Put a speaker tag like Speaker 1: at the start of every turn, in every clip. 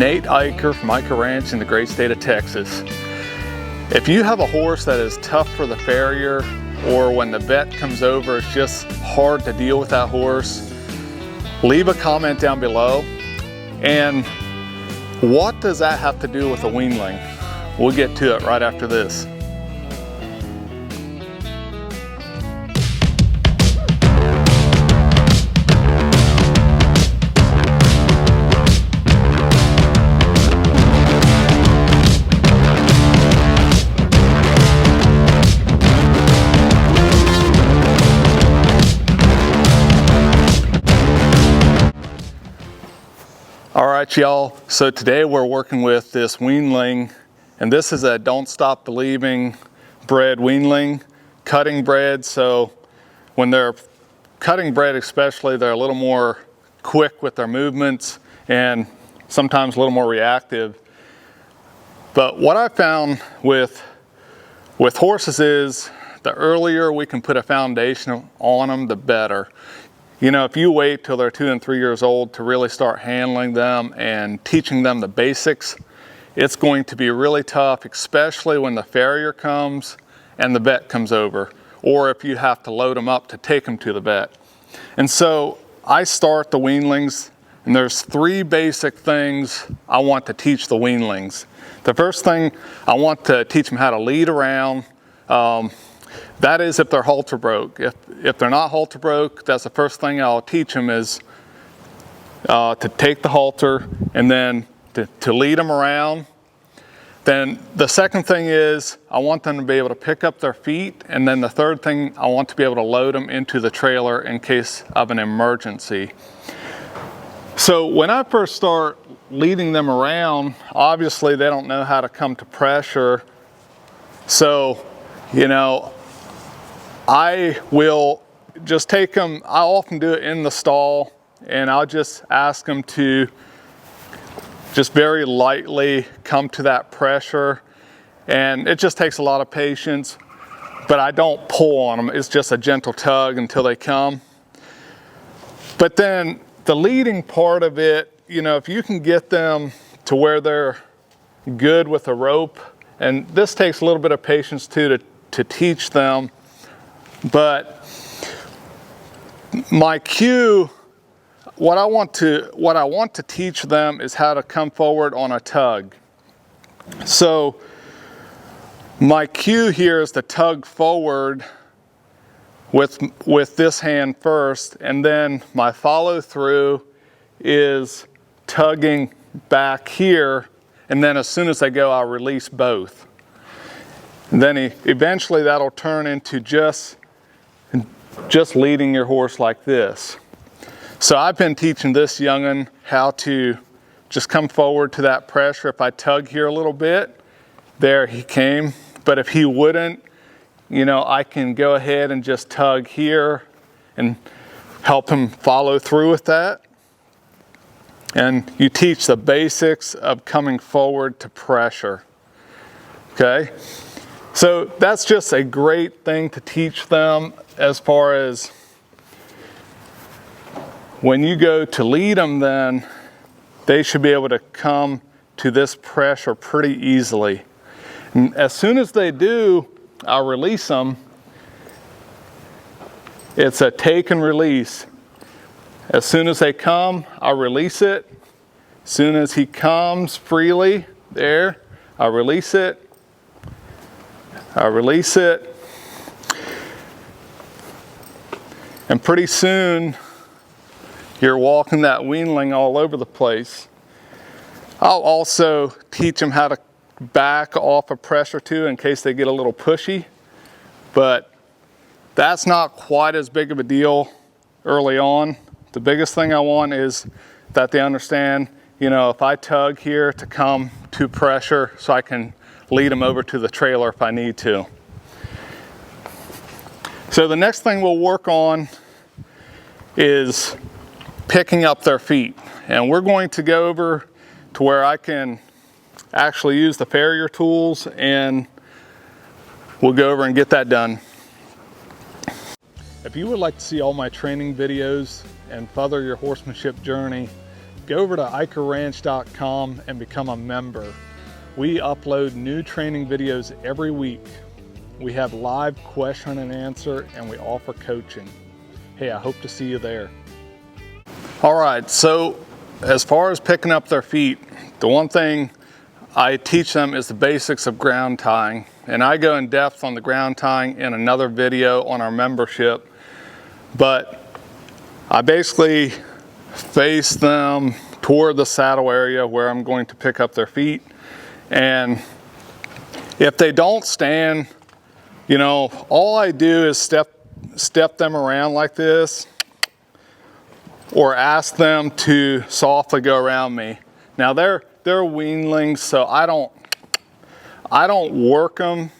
Speaker 1: Nate Eicher from Eicher Ranch in the great state of Texas. If you have a horse that is tough for the farrier, or when the vet comes over it's just hard to deal with that horse, leave a comment down below. And what does that have to do with a weanling? We'll get to it right after this. Alright y'all, so today we're working with this weanling, and this is a Don't Stop Believing bred weanling, cutting bred. So when they're cutting bred especially, they're a little more quick with their movements and sometimes a little more reactive. But what I found with horses is the earlier we can put a foundation on them, the better. You know, if you wait till they're 2 and 3 years old to really start handling them and teaching them the basics, it's going to be really tough, especially when the farrier comes and the vet comes over, or if you have to load them up to take them to the vet. And so I start the weanlings, and there's 3 basic things I want to teach the weanlings. The first thing, I want to teach them how to lead around. That is if they're halter broke. If they're not halter broke, that's the first thing I'll teach them is to take the halter and then to lead them around. Then the second thing is I want them to be able to pick up their feet, and then the third thing, I want to be able to load them into the trailer in case of an emergency. So when I first start leading them around, obviously they don't know how to come to pressure. So, you know, I will just take them, I often do it in the stall, and I'll just ask them to just very lightly come to that pressure. And it just takes a lot of patience, but I don't pull on them. It's just a gentle tug until they come. But then the leading part of it, you know, if you can get them to where they're good with a rope, and this takes a little bit of patience too to teach them. But my cue, what I want to teach them is how to come forward on a tug. So my cue here is to tug forward with this hand first, and then my follow through is tugging back here, and then as soon as they go, I'll release both. And then eventually that'll turn into just leading your horse like this. So I've been teaching this young'un how to just come forward to that pressure. If I tug here a little bit, there he came. But if he wouldn't, you know, I can go ahead and just tug here and help him follow through with that. And you teach the basics of coming forward to pressure, okay? So that's just a great thing to teach them as far as when you go to lead them, then they should be able to come to this pressure pretty easily. And as soon as they do, I'll release them. It's a take and release. As soon as they come, I'll release it. As soon as he comes freely, there, I'll release it. I release it, and pretty soon you're walking that weanling all over the place. I'll also teach them how to back off of pressure too in case they get a little pushy, but that's not quite as big of a deal early on. The biggest thing I want is that they understand, you know, if I tug here to come to pressure so I can lead them over to the trailer if I need to. So the next thing we'll work on is picking up their feet. And we're going to go over to where I can actually use the farrier tools, and we'll go over and get that done. If you would like to see all my training videos and further your horsemanship journey, go over to ikerranch.com and become a member. We upload new training videos every week. We have live question and answer, and we offer coaching. Hey, I hope to see you there. All right, so as far as picking up their feet, the one thing I teach them is the basics of ground tying. And I go in depth on the ground tying in another video on our membership. But I basically face them toward the saddle area where I'm going to pick up their feet. And if they don't stand, you know, all I do is step them around like this, or ask them to softly go around me. Now they're weanlings, so I don't work them.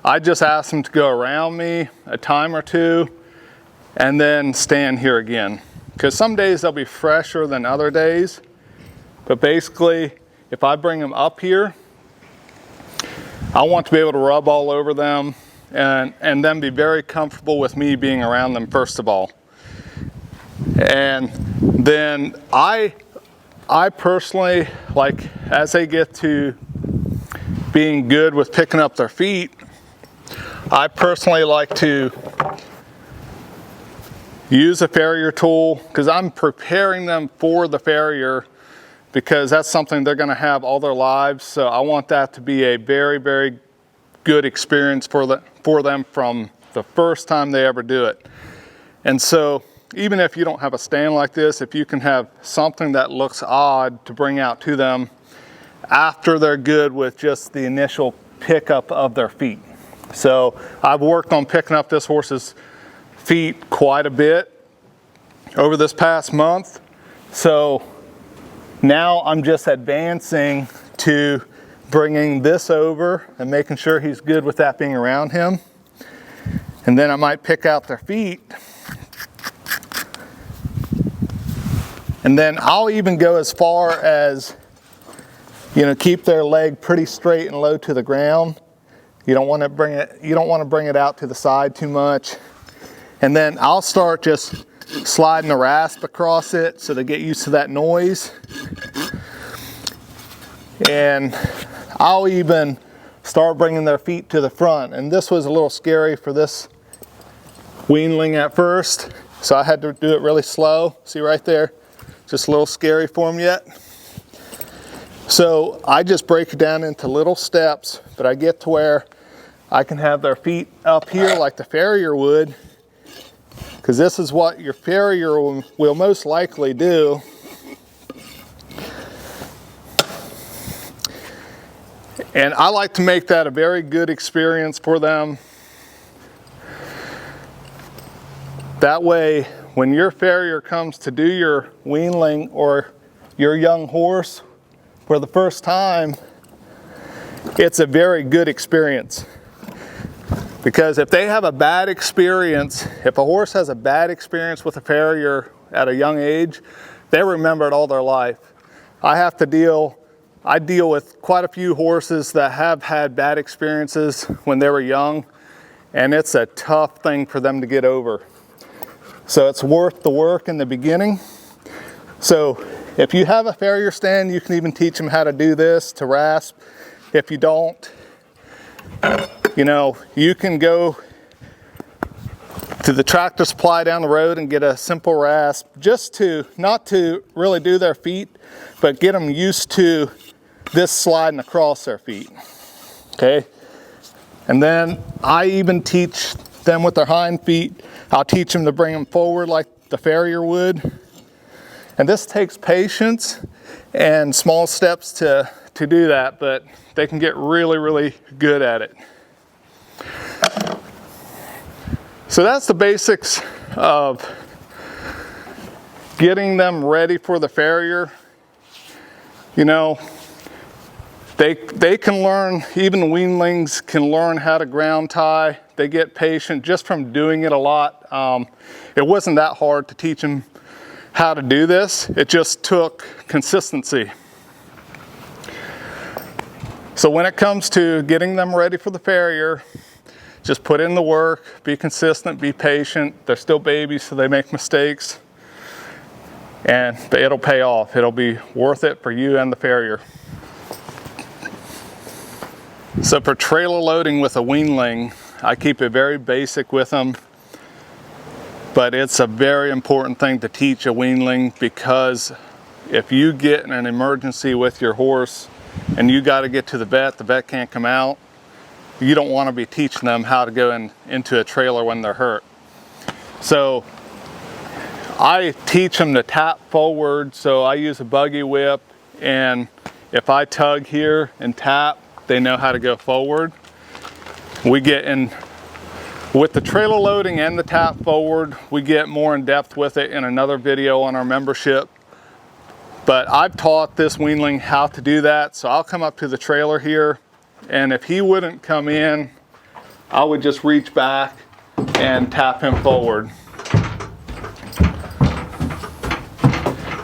Speaker 1: I just ask them to go around me a time or two and then stand here again. Because some days they'll be fresher than other days. But basically, if I bring them up here, I want to be able to rub all over them and then be very comfortable with me being around them first of all. And then I personally, like, as they get to being good with picking up their feet, I personally like to use a farrier tool, because I'm preparing them for the farrier, because that's something they're going to have all their lives. So I want that to be a very, very good experience for them from the first time they ever do it. And so even if you don't have a stand like this, if you can have something that looks odd to bring out to them after they're good with just the initial pickup of their feet. So I've worked on picking up this horse's feet quite a bit over this past month. So now I'm just advancing to bringing this over and making sure he's good with that being around him. And then I might pick out their feet. And then I'll even go as far as, you know, keep their leg pretty straight and low to the ground. You don't want to bring it out to the side too much. And then I'll start just sliding the rasp across it so they get used to that noise. And I'll even start bringing their feet to the front. And this was a little scary for this weanling at first, so I had to do it really slow. See right there? Just a little scary for them yet. So I just break it down into little steps, but I get to where I can have their feet up here like the farrier would, because this is what your farrier will most likely do. And I like to make that a very good experience for them. That way, when your farrier comes to do your weanling or your young horse for the first time, it's a very good experience. Because if they have a bad experience, if a horse has a bad experience with a farrier at a young age, they remember it all their life. I deal with quite a few horses that have had bad experiences when they were young, and it's a tough thing for them to get over. So it's worth the work in the beginning. So if you have a farrier stand, you can even teach them how to do this, to rasp. If you don't, you know, you can go to the Tractor Supply down the road and get a simple rasp, just to, not to really do their feet, but get them used to this sliding across their feet, okay? And then I even teach them with their hind feet. I'll teach them to bring them forward like the farrier would. And this takes patience and small steps to do that, but they can get really, really good at it. So that's the basics of getting them ready for the farrier. You know, they can learn, even weanlings can learn how to ground tie. They get patient just from doing it a lot. It wasn't that hard to teach them how to do this. It just took consistency. So when it comes to getting them ready for the farrier, just put in the work, be consistent, be patient. They're still babies, so they make mistakes. and it'll pay off. It'll be worth it for you and the farrier. So for trailer loading with a weanling, I keep it very basic with them, but it's a very important thing to teach a weanling, because if you get in an emergency with your horse and you got to get to the vet can't come out, you don't want to be teaching them how to go into a trailer when they're hurt. So I teach them to tap forward, so I use a buggy whip, and if I tug here and tap, they know how to go forward. We get in with the trailer loading and the tap forward, we get more in depth with it in another video on our membership. But I've taught this weanling how to do that, so I'll come up to the trailer here, and if he wouldn't come in, I would just reach back and tap him forward.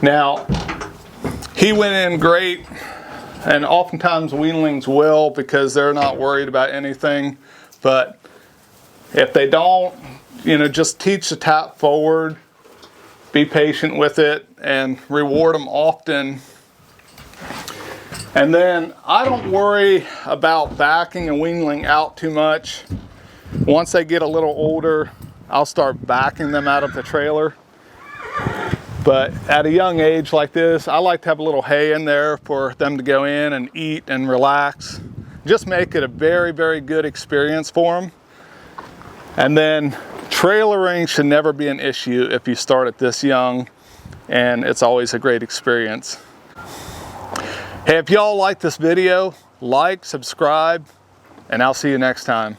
Speaker 1: Now, he went in great, and oftentimes weanlings will, because they're not worried about anything. But if they don't, just teach the tap forward, be patient with it, and reward them often. And then I don't worry about backing a weanling out too much. Once they get a little older, I'll start backing them out of the trailer. But at a young age like this, I like to have a little hay in there for them to go in and eat and relax. Just make it a very, very good experience for them. And then trailering should never be an issue if you start at this young, and it's always a great experience. Hey, if y'all like this video, like, subscribe, and I'll see you next time.